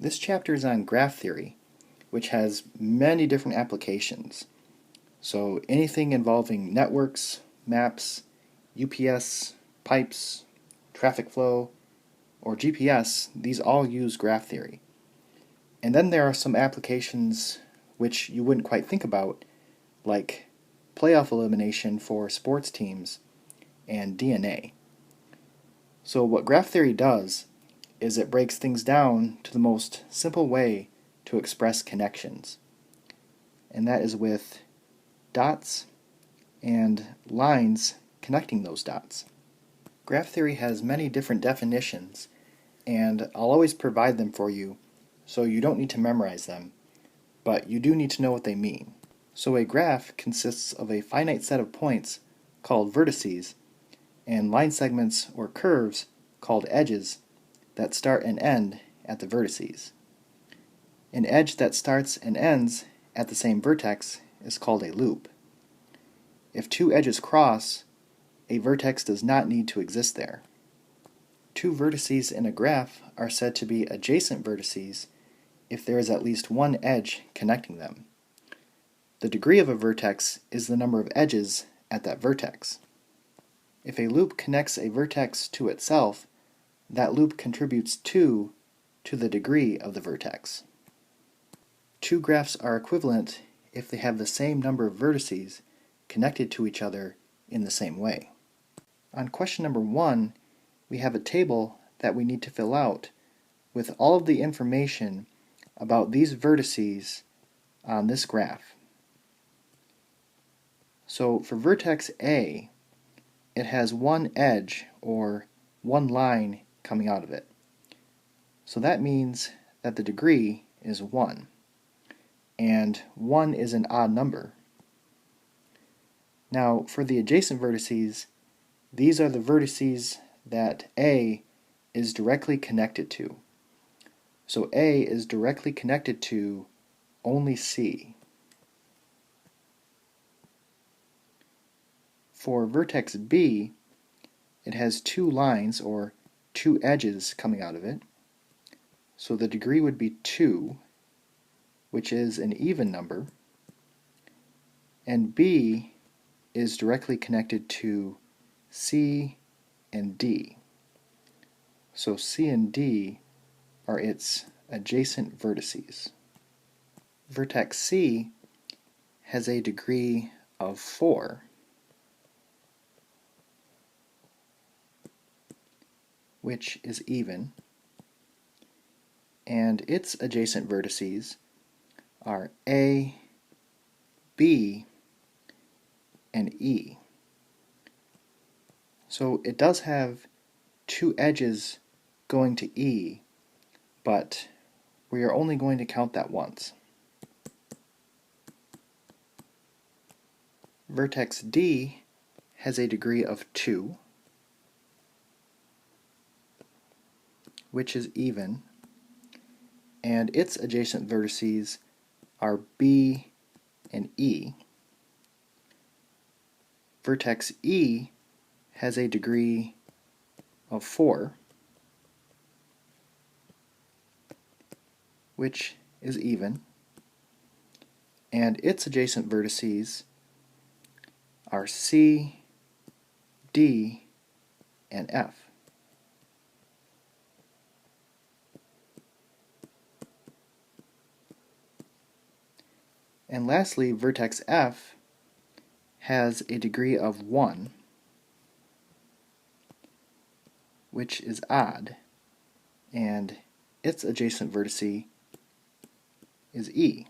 This chapter is on graph theory, which has many different applications. So anything involving networks, maps, UPS, pipes, traffic flow, or GPS, these all use graph theory. And then there are some applications which you wouldn't quite think about, like playoff elimination for sports teams and DNA. So what graph theory does is it breaks things down to the most simple way to express connections. And that is with dots and lines connecting those dots. Graph theory has many different definitions, and I'll always provide them for you, so you don't need to memorize them, but you do need to know what they mean. So a graph consists of a finite set of points called vertices, and line segments or curves called edges that start and end at the vertices. An edge that starts and ends at the same vertex is called a loop. If two edges cross, a vertex does not need to exist there. Two vertices in a graph are said to be adjacent vertices if there is at least one edge connecting them. The degree of a vertex is the number of edges at that vertex. If a loop connects a vertex to itself, that loop contributes 2 to the degree of the vertex. Two graphs are equivalent if they have the same number of vertices connected to each other in the same way. On question number 1, we have a table that we need to fill out with all of the information about these vertices on this graph. So for vertex A, it has one edge or one line coming out of it. So that means that the degree is 1, and 1 is an odd number. Now for the adjacent vertices, these are the vertices that A is directly connected to. So A is directly connected to only C. For vertex B, it has two lines or two edges coming out of it. So the degree would be 2, which is an even number. And B is directly connected to C and D. So C and D are its adjacent vertices. Vertex C has a degree of 4, which is even, and its adjacent vertices are A, B, and E. So it does have two edges going to E, but we are only going to count that once. Vertex D has a degree of 2, which is even, and its adjacent vertices are B and E. Vertex E has a degree of 4, which is even, and its adjacent vertices are C, D, and F. And lastly, vertex F has a degree of 1, which is odd, and its adjacent vertice is E.